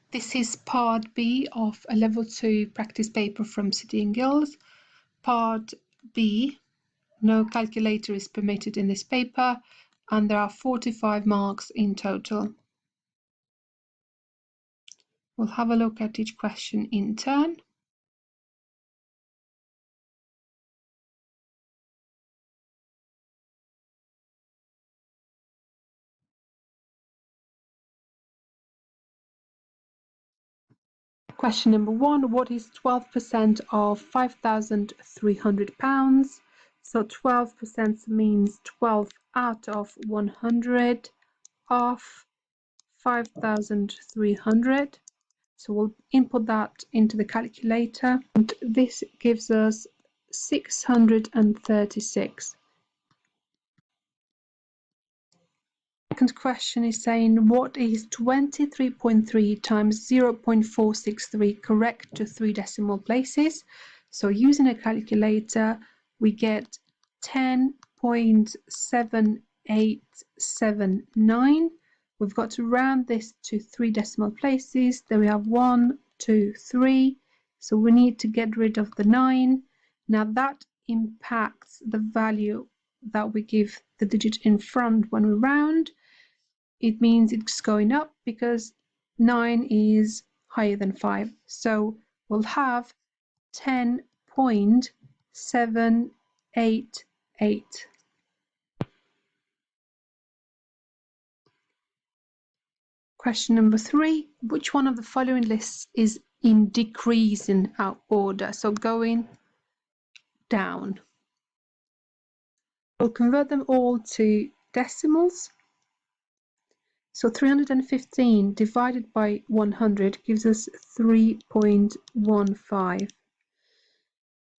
This is part B of a level 2 practice paper from City and Guilds. Part B, no calculator is permitted in this paper, and there are 45 marks in total. We'll have a look at each question in turn. Question number 1, what is 12% of £5,300? So 12% means 12 out of 100 of 5,300. So we'll input that into the calculator, and this gives us 636. Second question is saying, what is 23.3 times 0.463 correct to 3 decimal places? So using a calculator, we get 10.7879. We've got to round this to 3 decimal places. Then we have 1, 2, 3. So we need to get rid of the 9. Now that impacts the value that we give the digit in front when we round. It means it's going up because 9 is higher than 5. So we'll have 10.788. Question number 3. Which one of the following lists is in decreasing order? So going down. We'll convert them all to decimals. So 315 divided by 100 gives us 3.15.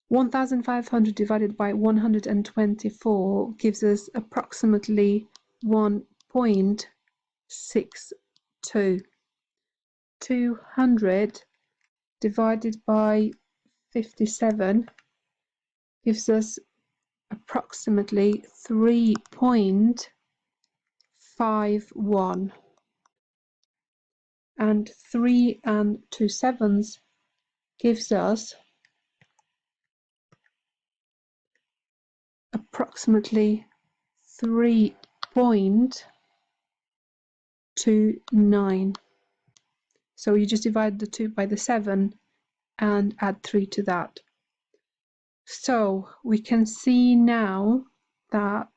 1,500 divided by 124 gives us approximately 1.62. 200 divided by 57 gives us approximately 3.51, and 3 and 2 sevens gives us approximately 3.29. So you just divide the 2 by the 7 and add 3 to that. So we can see now that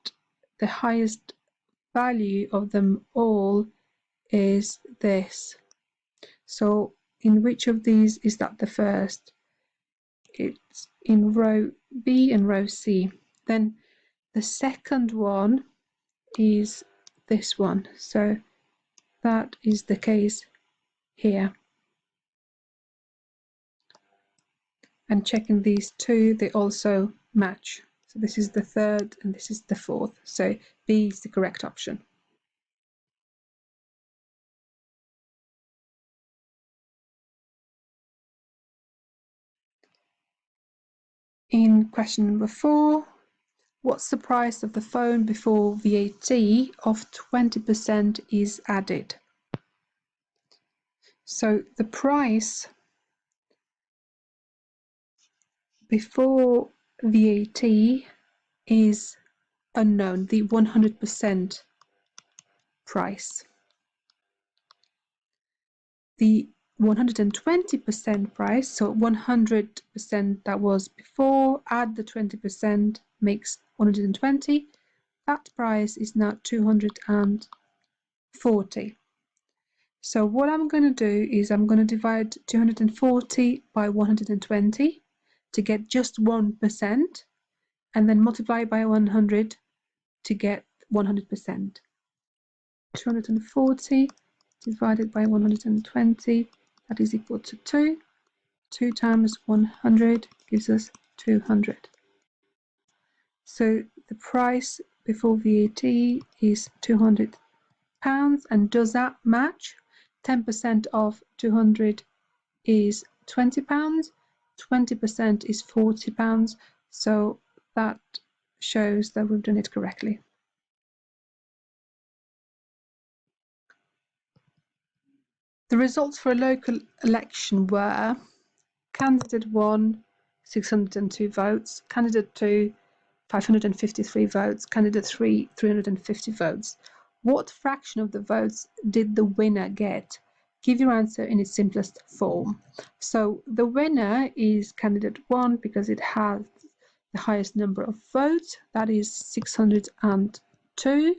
the highest value of them all is this. So in which of these is that the first? It's in row B and row C. Then the second one is this one. So that is the case here. And checking these two, they also match. So this is the third and this is the fourth. So B is the correct option. In question number 4, what's the price of the phone before VAT of 20% is added? So the price before VAT is unknown, the 100% price. The 120% price, so 100% that was before, add the 20% makes 120. That price is now 240. So what I'm going to do is I'm going to divide 240 by 120 to get just 1%, and then multiply by 100 to get 100%. 240 divided by 120, that is equal to 2. 2 times 100 gives us 200. So the price before VAT is £200. And does that match? 10% of 200 is £20. 20% is £40. So that shows that we've done it correctly. The results for a local election were candidate 1, 602 votes, candidate 2, 553 votes, candidate 3, 350 votes. What fraction of the votes did the winner get? Give your answer in its simplest form. So the winner is candidate 1 because it has the highest number of votes, that is 602.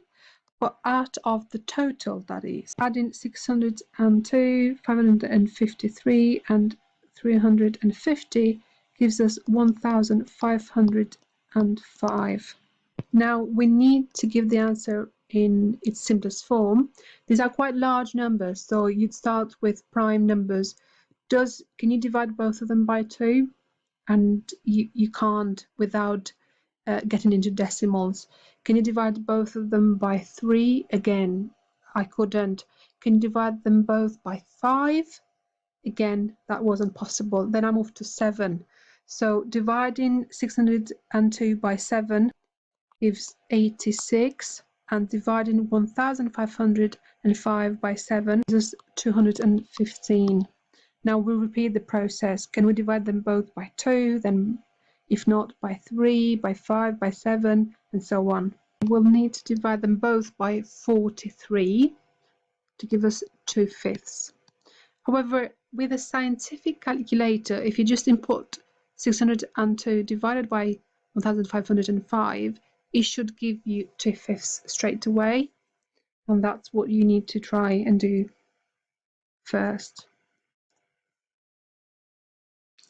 But out of the total, that is, adding 602, 553, and 350 gives us 1,505. Now we need to give the answer in its simplest form. These are quite large numbers, so you'd start with prime numbers. Can you divide both of them by 2? And you can't without getting into decimals. Can you divide both of them by 3? Again, I couldn't. Can you divide them both by 5? Again, that wasn't possible. Then I moved to 7. So dividing 602 by 7 gives 86, and dividing 1,505 by 7 gives us 215. Now we'll repeat the process. Can we divide them both by 2? Then if not, by 3, by 5, by 7, and so on. We'll need to divide them both by 43 to give us 2/5. However, with a scientific calculator, if you just input 602 divided by 1,505, it should give you 2/5 straight away. And that's what you need to try and do first.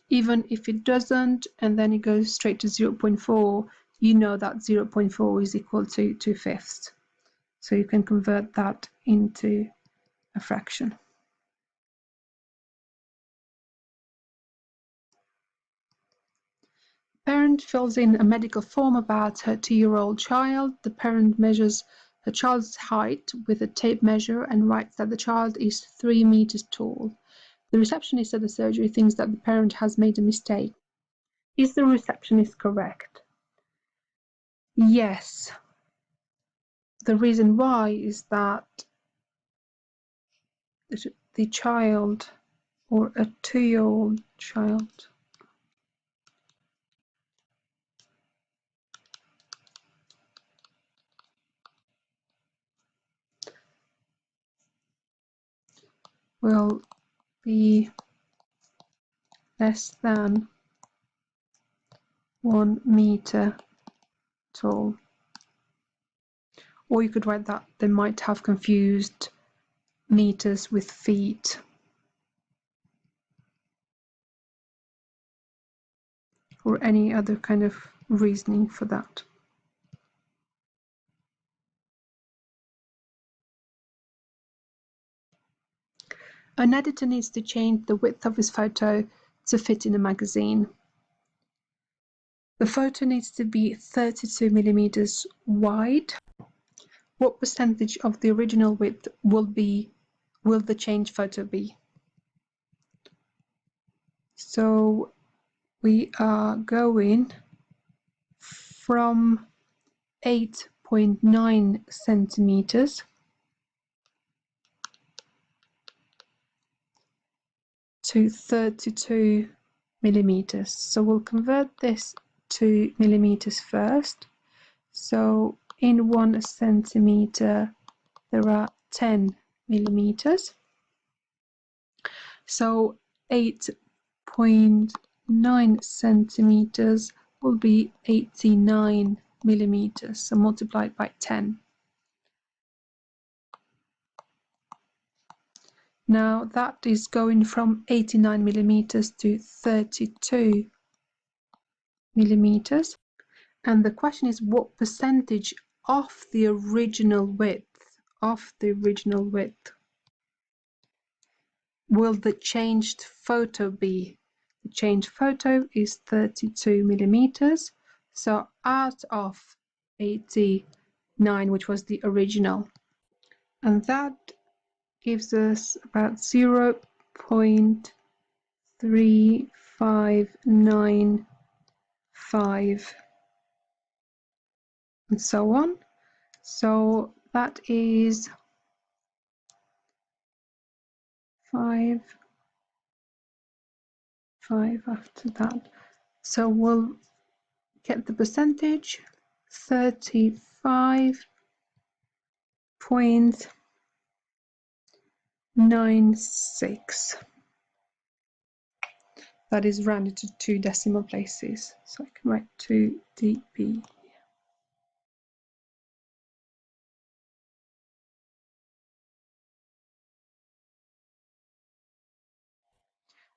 Even if it doesn't, and then it goes straight to 0.4, you know that 0.4 is equal to 2/5. So you can convert that into a fraction. Parent fills in a medical form about her 2-year-old child. The parent measures her child's height with a tape measure and writes that the child is 3 meters tall. The receptionist at the surgery thinks that the parent has made a mistake. Is the receptionist correct? Yes. The reason why is that the child, or a 2-year-old child, will be less than 1 meter tall. Or you could write that they might have confused meters with feet. Or any other kind of reasoning for that. An editor needs to change the width of his photo to fit in a magazine. The photo needs to be 32 millimeters wide. What percentage of the original width will the changed photo be? So we are going from 8.9 centimeters to 32 millimeters. So we'll convert this to millimeters first. So in 1 centimeter there are 10 millimeters. So 8.9 centimeters will be 89 millimeters, so multiplied by 10. Now that is going from 89 millimeters to 32 millimeters. And the question is, what percentage of the original width will the changed photo be? The changed photo is 32 millimeters. So out of 89, which was the original, and that gives us about 0.3595 and so on. So that is 5 after that. So we'll get the percentage, 35.96. That is rounded to 2 decimal places. So I can write 2 dB.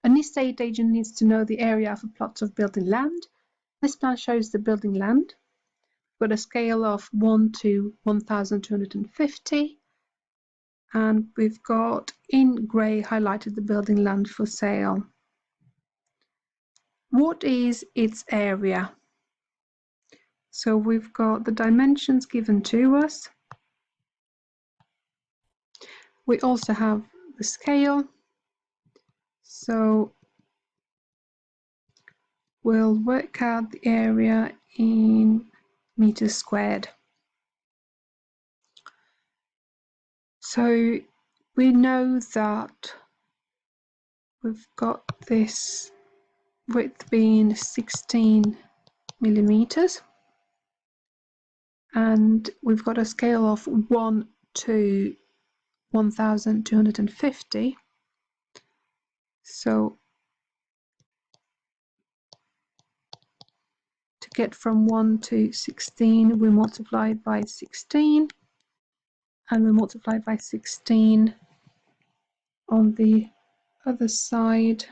An estate agent needs to know the area of a plot of building land. This plan shows the building land. We've got a scale of 1 to 1,250. And we've got in grey highlighted the building land for sale. What is its area? So we've got the dimensions given to us. We also have the scale. So we'll work out the area in meters squared. So we know that we've got this width being 16 millimeters, and we've got a scale of 1 to 1,250. So to get from 1 to 16, we multiply by 16, and we multiply by 16 on the other side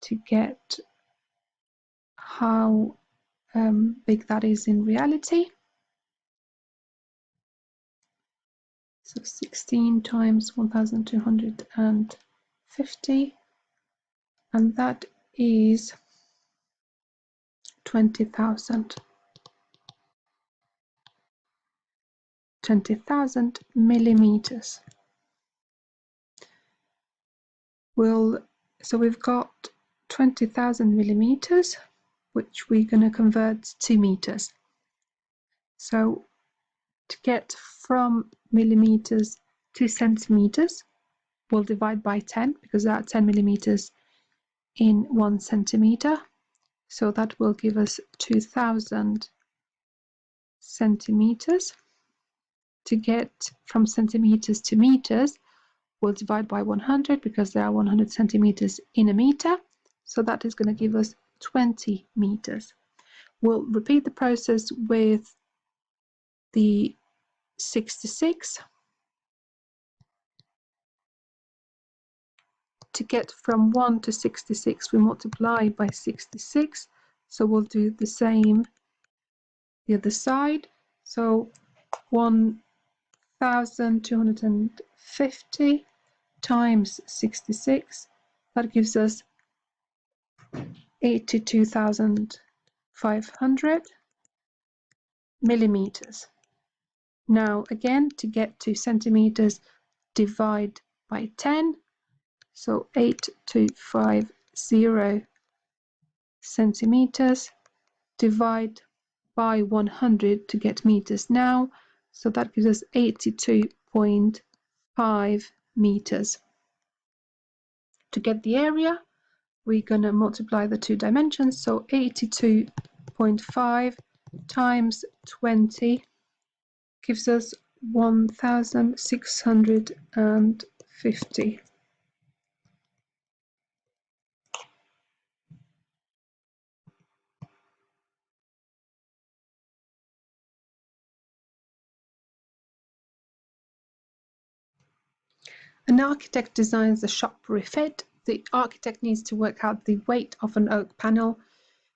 to get how big that is in reality. So 16 times 1,250, and that is 20,000. 20,000 millimeters. So we've got 20,000 millimeters, which we're going to convert to meters. So to get from millimeters to centimeters, we'll divide by 10 because there are 10 millimeters in 1 centimeter. So that will give us 2,000 centimeters. To get from centimeters to meters, we'll divide by 100 because there are 100 centimeters in a meter. So that is going to give us 20 meters. We'll repeat the process with the 66. To get from 1 to 66, we multiply by 66. So we'll do the same the other side. So 1,250 times 66, that gives us 82,500 millimeters. Now again, to get to centimeters, divide by 10. So 8250 centimeters, divide by 100 to get meters now. So that gives us 82.5 meters. To get the area, we're going to multiply the two dimensions. So 82.5 times 20 gives us 1,650. An architect designs a shop refit. The architect needs to work out the weight of an oak panel.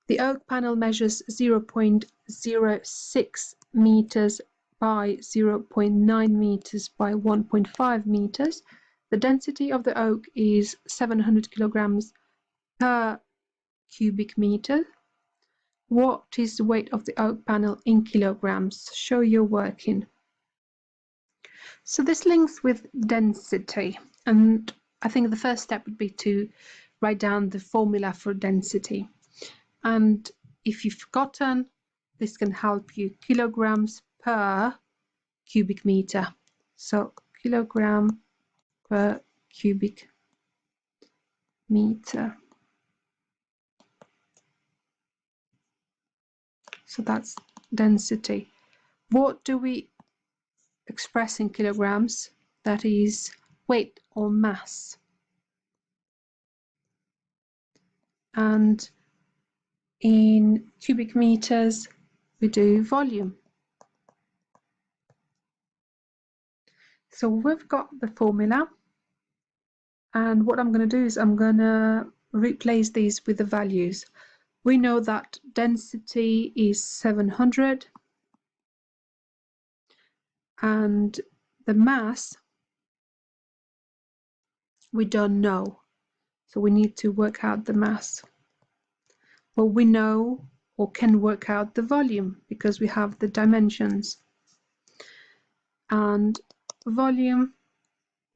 The oak panel measures 0.06 meters by 0.9 meters by 1.5 meters. The density of the oak is 700 kilograms per cubic meter. What is the weight of the oak panel in kilograms? Show your working. So this links with density, and I think the first step would be to write down the formula for density. And if you've forgotten, this can help you. Kilograms per cubic meter. So kilogram per cubic meter. So that's density. What do we express in kilograms? That is weight or mass. And in cubic meters, we do volume. So we've got the formula. And what I'm going to do is I'm going to replace these with the values. We know that density is 700 and the mass we don't know. So we need to work out the mass. But we know or can work out the volume because we have the dimensions. And volume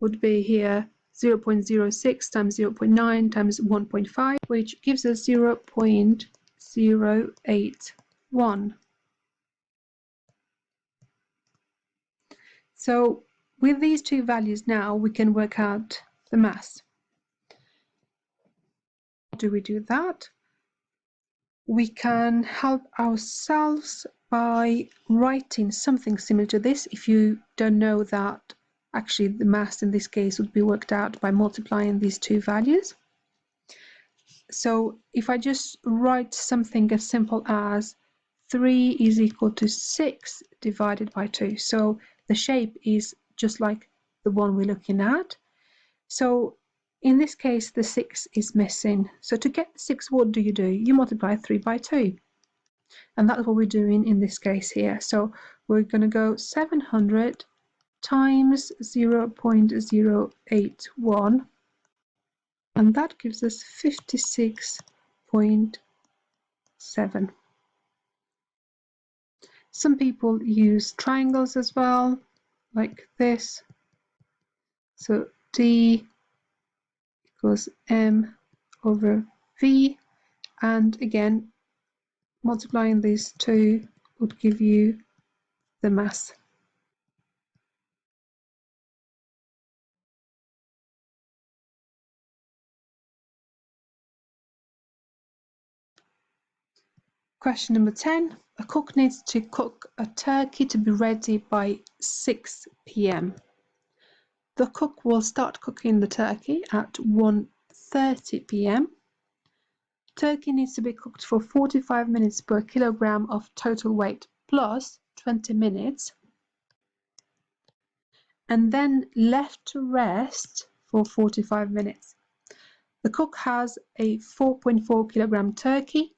would be here 0.06 times 0.9 times 1.5, which gives us 0.081. So with these two values now, we can work out the mass. How do we do that? We can help ourselves by writing something similar to this. If you don't know that, actually the mass in this case would be worked out by multiplying these two values. So if I just write something as simple as 3 is equal to 6 divided by 2. So the shape is just like the one we're looking at. So in this case, the 6 is missing. So to get the 6, what do? You multiply 3 by 2. And that's what we're doing in this case here. So we're going to go 700 times 0.081. And that gives us 56.7. Some people use triangles as well, like this. So D equals M over V. And again, multiplying these two would give you the mass. Question number 10. A cook needs to cook a turkey to be ready by 6 p.m. The cook will start cooking the turkey at 1:30 p.m. Turkey needs to be cooked for 45 minutes per kilogram of total weight plus 20 minutes and then left to rest for 45 minutes. The cook has a 4.4 kilogram turkey.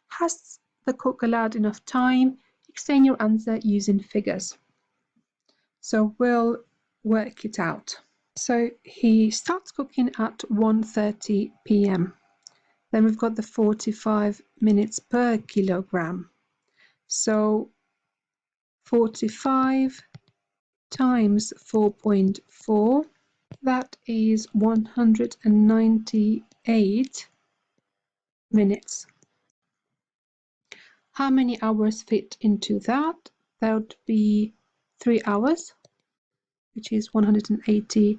Has the cook allowed enough time? Explain your answer using figures. So we'll work it out. So he starts cooking at 1:30 p.m. Then we've got the 45 minutes per kilogram. So 45 times 4.4, that is 198 minutes. How many hours fit into that? That would be 3 hours, which is 180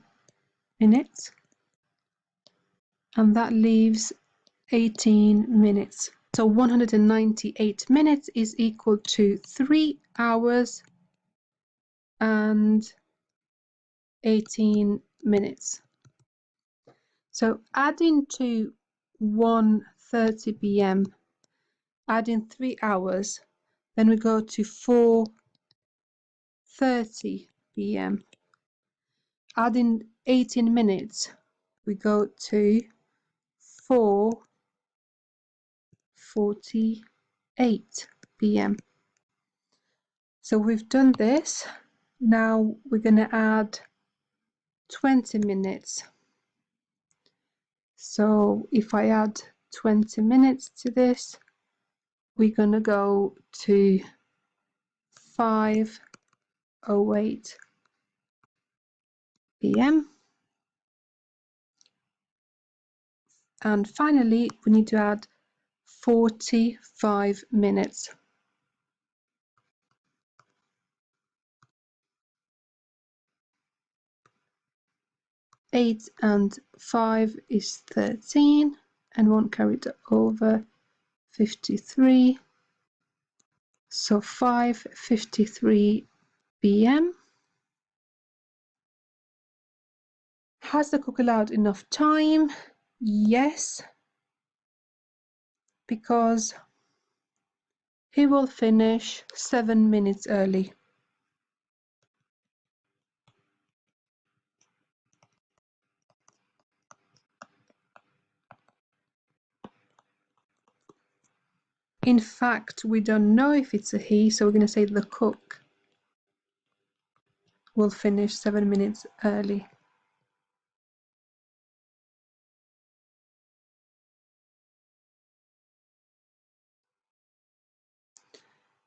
minutes. And that leaves 18 minutes. So 198 minutes is equal to 3 hours and 18 minutes. So adding to 1:30 p.m., adding 3 hours, then we go to 4:30 p.m. Adding 18 minutes, we go to 4:48 p.m. So we've done this. Now we're going to add 20 minutes. So if I add 20 minutes to this, we're going to go to 5:08 p.m. And finally, we need to add 45 minutes. 8 and 5 is 13, and 1 carried over, 53. So 5:53 p.m. Has the cook allowed enough time? Yes, because he will finish 7 minutes early. In fact, we don't know if it's a he, so we're going to say the cook will finish 7 minutes early.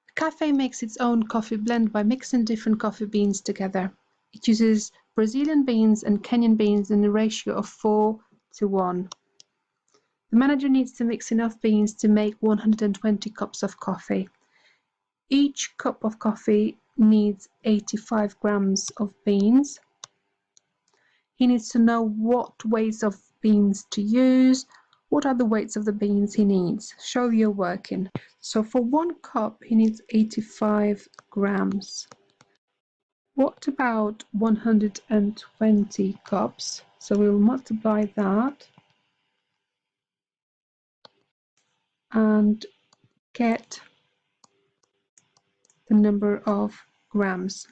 The cafe makes its own coffee blend by mixing different coffee beans together. It uses Brazilian beans and Kenyan beans in a ratio of 4:1. The manager needs to mix enough beans to make 120 cups of coffee. Each cup of coffee needs 85 grams of beans. He needs to know what weights of beans to use. What are the weights of the beans he needs? Show you're working. So for 1 cup, he needs 85 grams. What about 120 cups? So we'll multiply that and get the number of grams.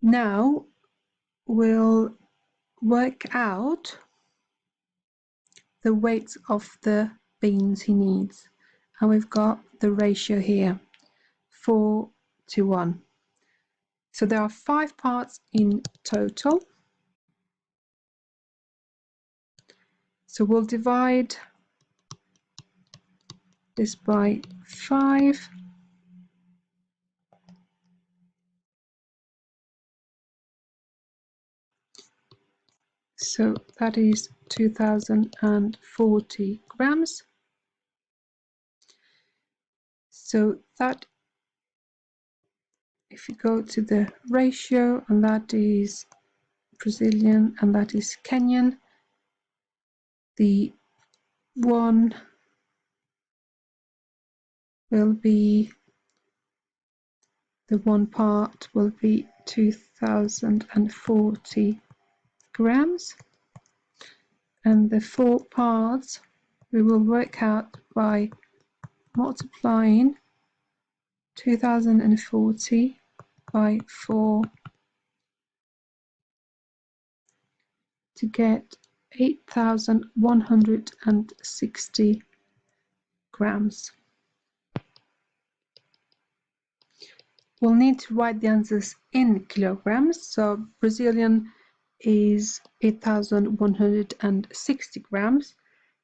Now we'll work out the weights of the beans he needs. And we've got the ratio here, 4:1. So there are 5 parts in total. So we'll divide this by 5. So that is 2040 grams. So that, if you go to the ratio, and that is Brazilian and that is Kenyan, the one will be, the 1 part will be 2040 grams, and the 4 parts we will work out by multiplying 2040 by 4 to get 8,160 grams. We'll need to write the answers in kilograms. So Brazilian is 8,160 grams.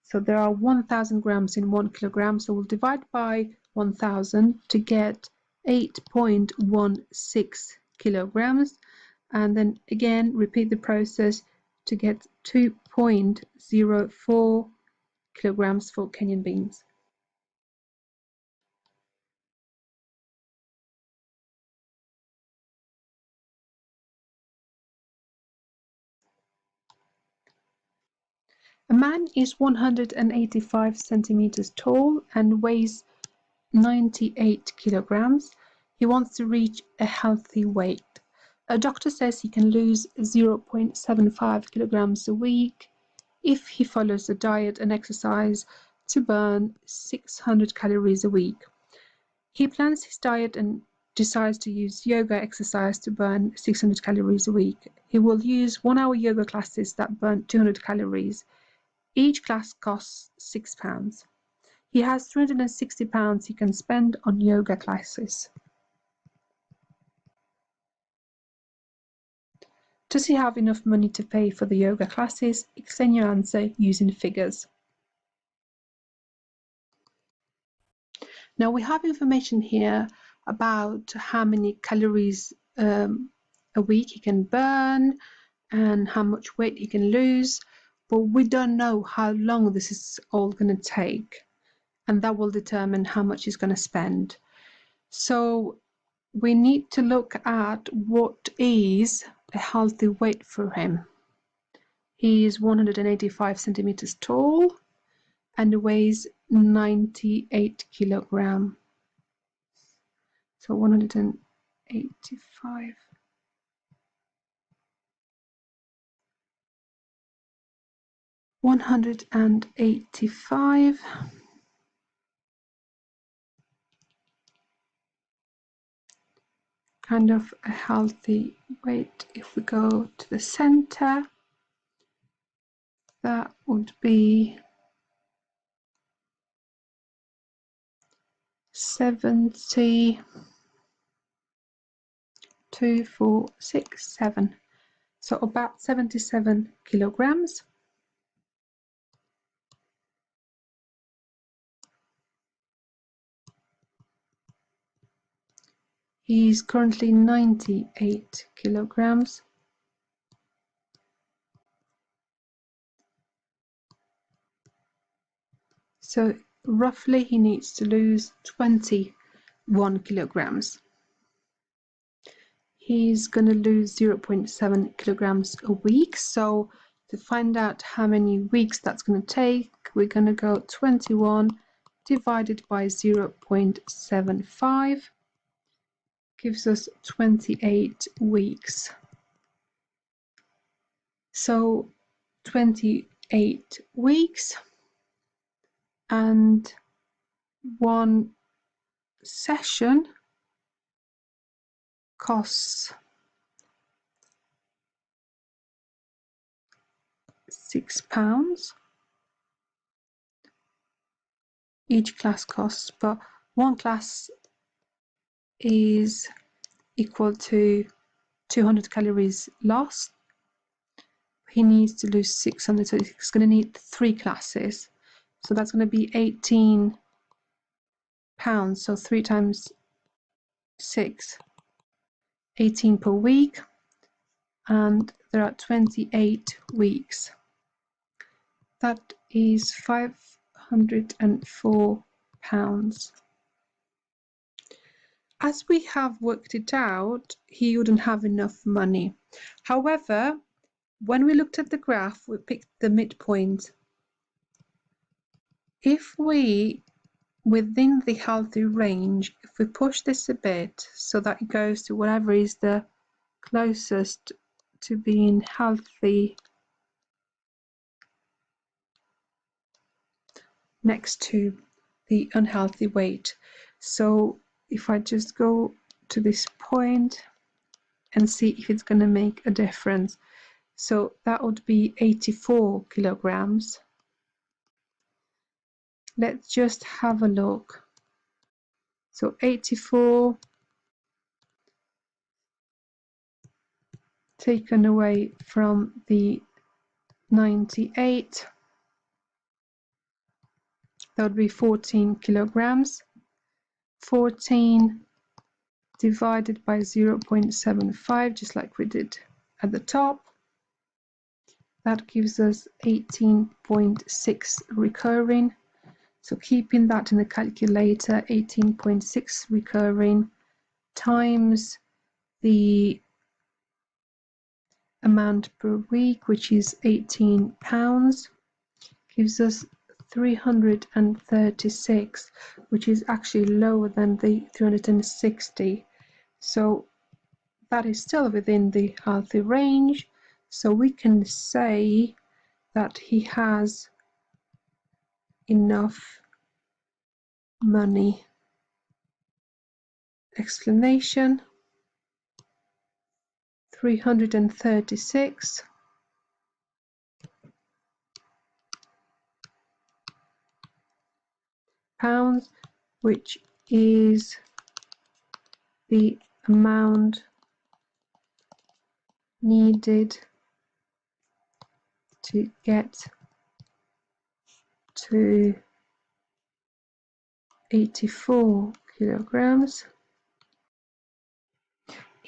So there are 1,000 grams in 1 kilogram. So we'll divide by 1,000 to get 8.16 kilograms. And then again, repeat the process to get 2.04 kilograms for Kenyan beans. A man is 185 centimeters tall and weighs 98 kilograms. He wants to reach a healthy weight. A doctor says he can lose 0.75 kilograms a week if he follows a diet and exercise to burn 600 calories a week. He plans his diet and decides to use yoga exercise to burn 600 calories a week. He will use 1-hour yoga classes that burn 200 calories. Each class costs £6. He has £360 he can spend on yoga classes. Does he have enough money to pay for the yoga classes? Explain your answer using figures. Now we have information here about how many calories a week he can burn and how much weight he can lose, but we don't know how long this is all going to take, and that will determine how much he's going to spend. So we need to look at what is a healthy weight for him. He is 185 centimeters tall and weighs 98 kilograms. So 185. 185 kind of a healthy weight. If we go to the center, that would be 70, 2, 4, 6, 7. So about 77 kilograms. He's currently 98 kilograms. So roughly he needs to lose 21 kilograms. He's going to lose 0.7 kilograms a week. So to find out how many weeks that's going to take, we're going to go 21 divided by 0.75 gives us 28 weeks. So 28 weeks and one session costs £6. Each class costs, but one class is equal to 200 calories lost. He needs to lose 600, so he's going to need 3 classes. So that's going to be £18. So 3 times 6, 18 per week, and there are 28 weeks. That is £504. As we have worked it out, he wouldn't have enough money. However, when we looked at the graph, we picked the midpoint. If we, within the healthy range, if we push this a bit so that it goes to whatever is the closest to being healthy next to the unhealthy weight. So if I just go to this point and see if it's going to make a difference. So that would be 84 kilograms. Let's just have a look. So 84 taken away from the 98, that would be 14 kilograms. 14 divided by 0.75, just like we did at the top. That gives us 18.6 recurring. So keeping that in the calculator, 18.6 recurring times the amount per week, which is £18, gives us 336, which is actually lower than the 360. So that is still within the healthy range. So we can say that he has enough money. Explanation: 336 pounds, which is the amount needed to get to 84 kilograms,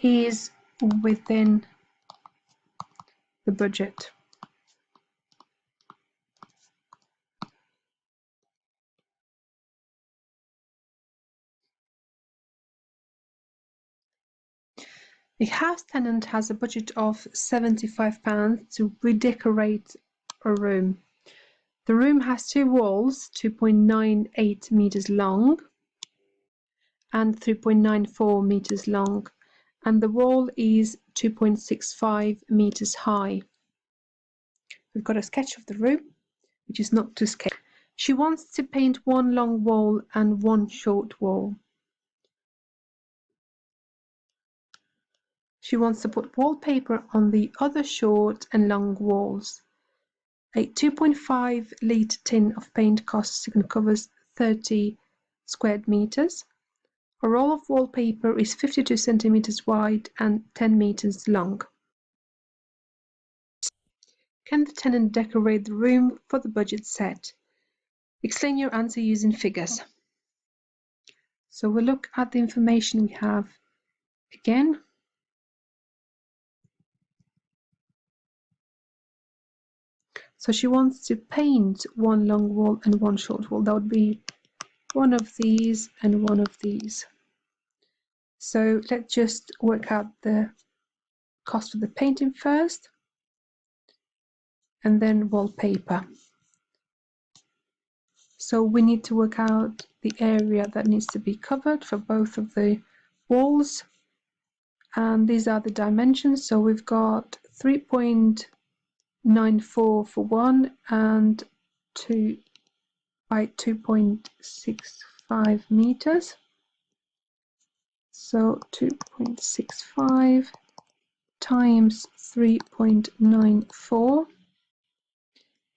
is within the budget. A house tenant has a budget of £75 to redecorate a room. The room has two walls, 2.98 meters long and 3.94 meters long, and the wall is 2.65 meters high. We've got a sketch of the room, which is not to scale. She wants to paint one long wall and one short wall. She wants to put wallpaper on the other short and long walls. A 2.5 litre tin of paint costs and covers 30 square meters. A roll of wallpaper is 52 centimeters wide and 10 meters long. Can the tenant decorate the room for the budget set? Explain your answer using figures. So we'll look at the information we have again. So she wants to paint one long wall and one short wall. That would be one of these and one of these. So let's just work out the cost of the painting first, and then wallpaper. So we need to work out the area that needs to be covered for both of the walls, and these are the dimensions. So we've got 3.94 for one and 2 by 2.65 meters. So 2.65 times 3.94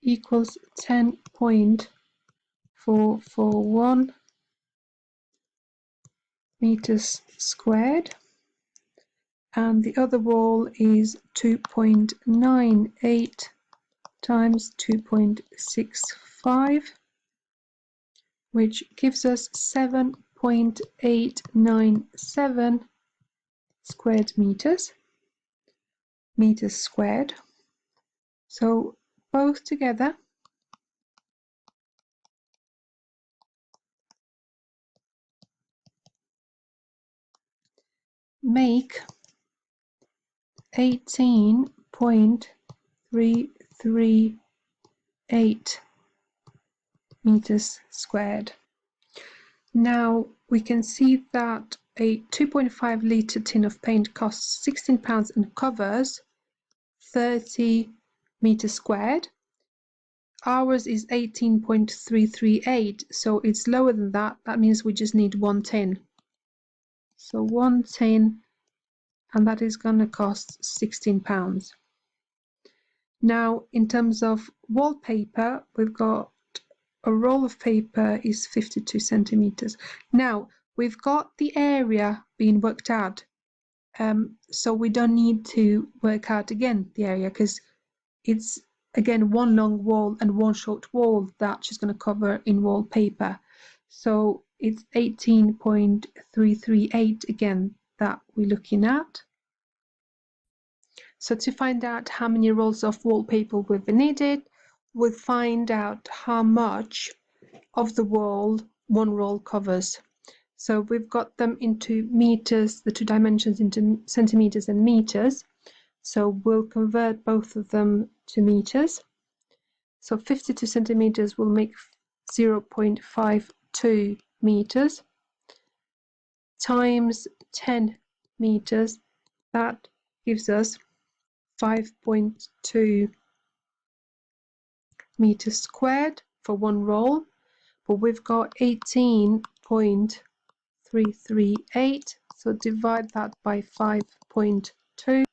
equals 10.441 meters squared, and the other wall is 2.98 times 2.65, which gives us 7.897 squared meters squared. So both together make 18.338 meters squared. Now we can see that a 2.5 litre tin of paint costs £16 and covers 30 meters squared. Ours is 18.338, so it's lower than that. That means we just need one tin. So one tin, and that is going to cost £16. Now, in terms of wallpaper, we've got a roll of paper is 52 centimeters. Now, we've got the area being worked out, so we don't need to work out again the area, because it's again one long wall and one short wall that she's going to cover in wallpaper. So it's 18.338 again that we're looking at. So to find out how many rolls of wallpaper we've needed, we'll find out how much of the wall one roll covers. So we've got them into meters, the two dimensions into centimeters and meters. So we'll convert both of them to meters. So 52 centimeters will make 0.52 meters times 10 meters. That gives us 5.2 meters squared for one roll, but we've got 18.338, so divide that by 5.2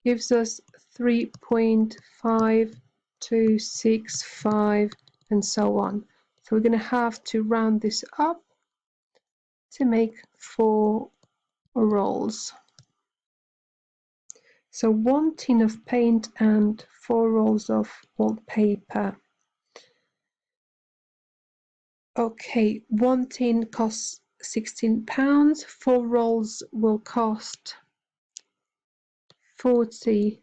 gives us 3.5265 and so on. So we're going to have to round this up to make 4 rolls. So one tin of paint and 4 rolls of wallpaper. Okay, one tin costs £16. 4 rolls will cost £40.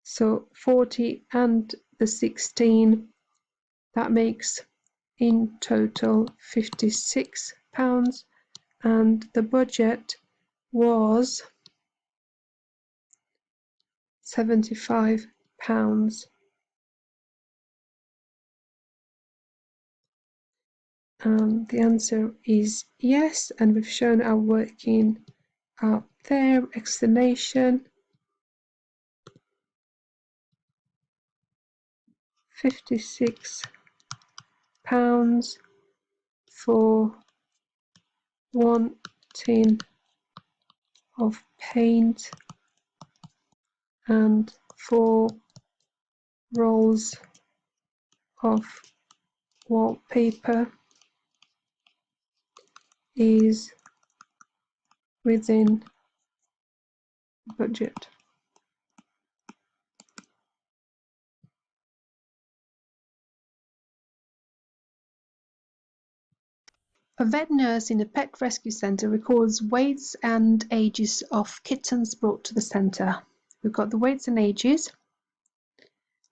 So 40 and the 16, that makes in total £56 and the budget was £75. The answer is yes, and we've shown our working up there, explanation. £56 for 1 tin of paint and 4 rolls of wallpaper is within budget. A vet nurse in a pet rescue centre records weights and ages of kittens brought to the centre. We've got the weights and ages.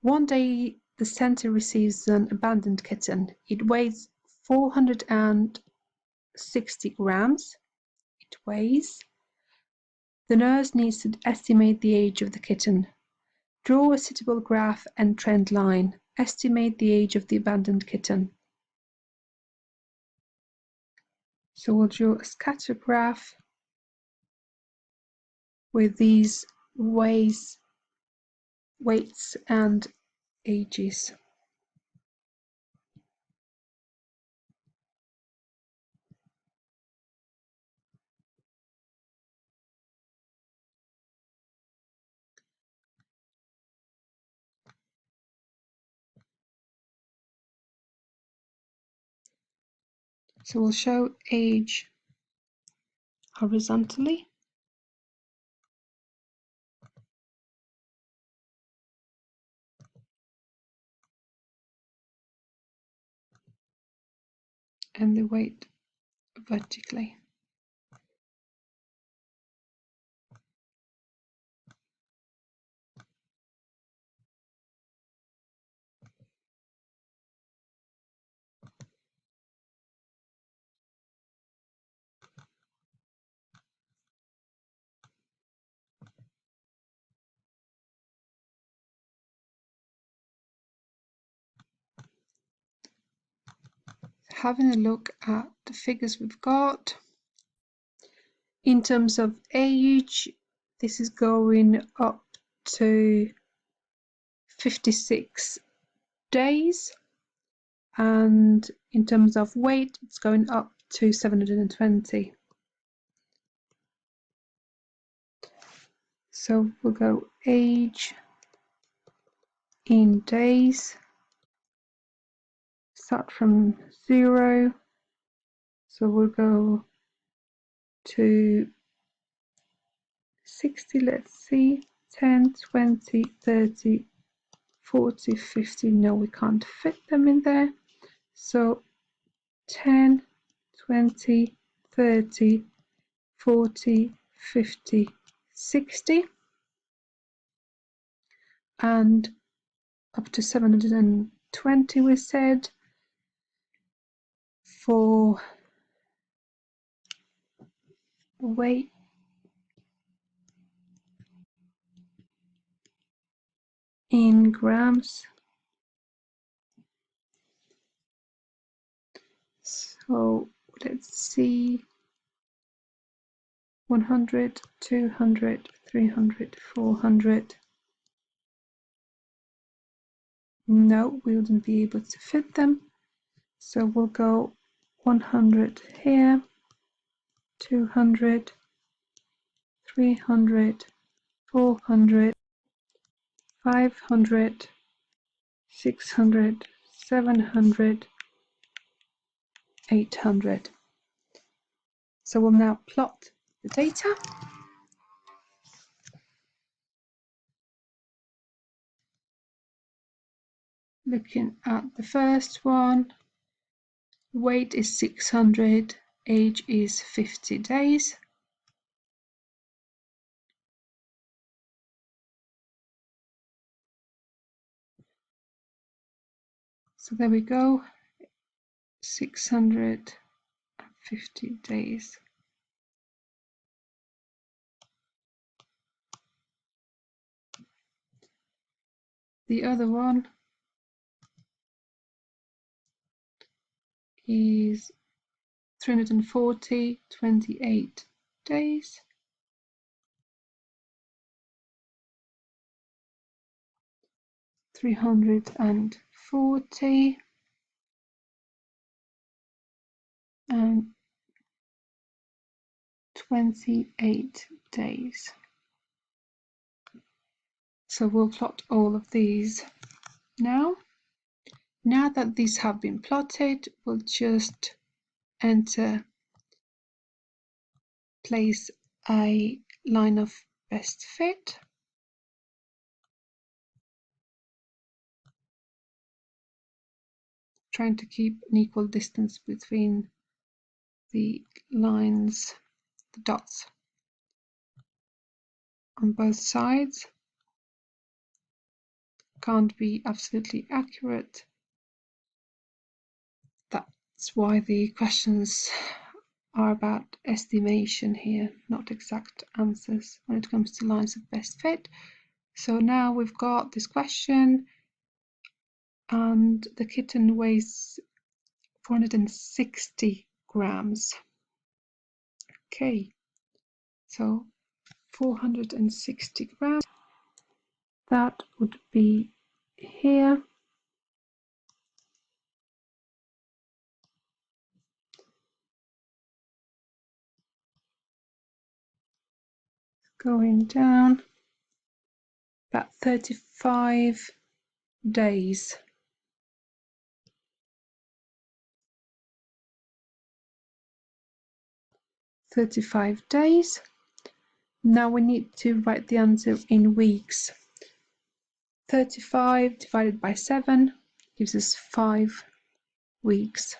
One day the centre receives an abandoned kitten. It weighs 460 grams. It weighs. The nurse needs to estimate the age of the kitten. Draw a suitable graph and trend line. Estimate the age of the abandoned kitten. So we'll draw a scatter graph with these weights and ages. So we'll show age horizontally. And the weight vertically. Having a look at the figures we've got. In terms of age, this is going up to 56 days. And in terms of weight, it's going up to 720. So we'll go age in days. Start from 0. So we'll go to 60, let's see, 10, 20, 30, 40, 50. No, we can't fit them in there. So 10, 20, 30, 40, 50, 60. And up to 720 we said for weight. In grams. So let's see, 100, 200, 300, 400. No, we wouldn't be able to fit them. So we'll go 100 here, 200, 300, 400, 500, 600, 700, 800. So we'll now plot the data. Looking at the first one, weight is 600, age is 50 days. So there we go, 650 days. the other one is 340, 28 days. 340 and 28 days. So we'll plot all of these now. Now that these have been plotted, we'll just place a line of best fit. Trying to keep an equal distance between the lines, the dots on both sides. Can't be absolutely accurate. That's why the questions are about estimation here, not exact answers when it comes to lines of best fit. So now we've got this question, and the kitten weighs 460 grams. Okay, so 460 grams, that would be here. Going down, about 35 days. 35 days. Now we need to write the answer in weeks. 35 divided by 7 gives us 5 weeks.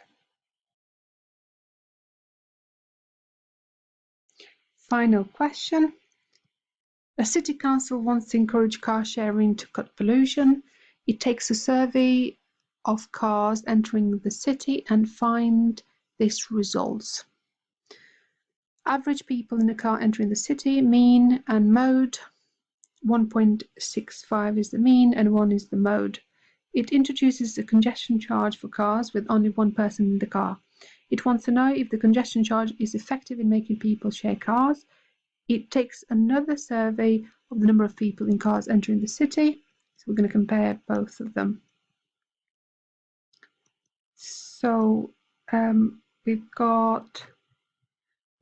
Final question. A city council wants to encourage car sharing to cut pollution. It takes a survey of cars entering the city and find these results. Average people in a car entering the city, mean and mode. 1.65 is the mean and 1 is the mode. It introduces a congestion charge for cars with only one person in the car. It wants to know if the congestion charge is effective in making people share cars. It takes another survey of the number of people in cars entering the city. So we're going to compare both of them. So we've got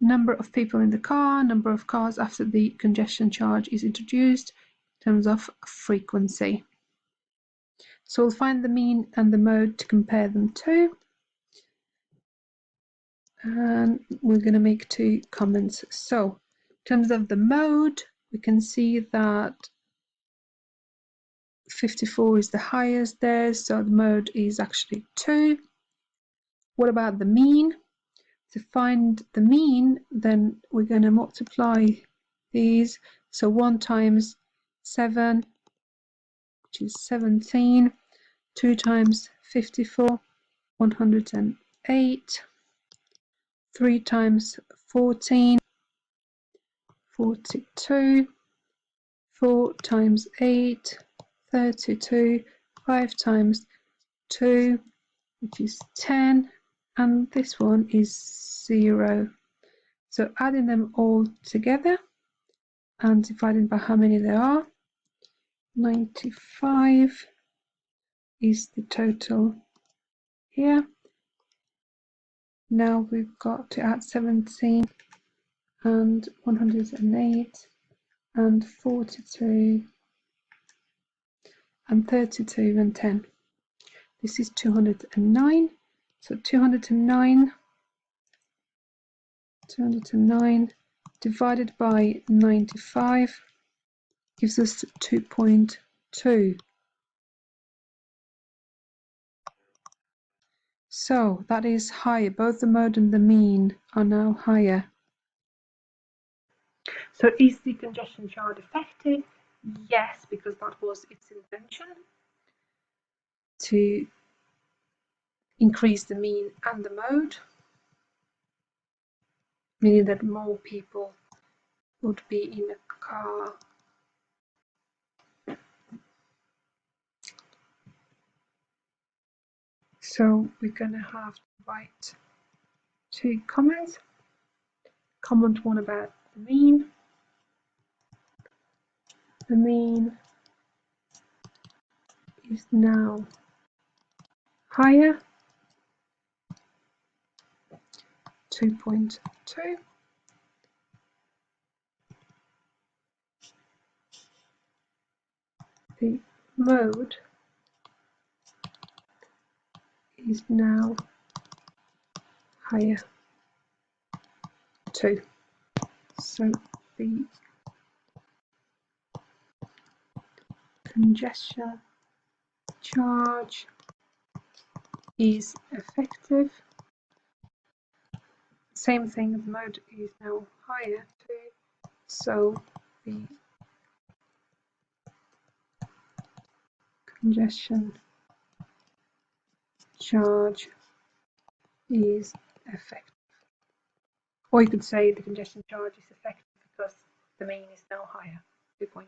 number of people in the car, number of cars after the congestion charge is introduced in terms of frequency. So we'll find the mean and the mode to compare them to. And we're going to make 2 comments. So in terms of the mode, we can see that 54 is the highest there, so the mode is actually 2. What about the mean? To find the mean, then we're going to multiply these. So 1 times 7, which is 17, 2 times 54, 108, 3 times 14, 42, 4 times 8, 32, 5 times 2, which is 10, and this one is 0. So adding them all together and dividing by how many there are, 95 is the total here. Now we've got to add 17 and 108 and 42 and 32 and 10. This is 209. So 209 divided by 95 gives us 2.2. So that is higher. Both the mode and the mean are now higher. So is the congestion charge effective? Yes, because that was its intention, to increase the mean and the mode, meaning that more people would be in a car. So we're going to have to write 2 comments. Comment one about the mean. The mean is now higher, 2.2. The mode is now higher, 2. So the congestion charge is effective. Same thing, the mode is now higher, 2. So the congestion charge is effective. Or you could say the congestion charge is effective because the mean is now higher, 2.2.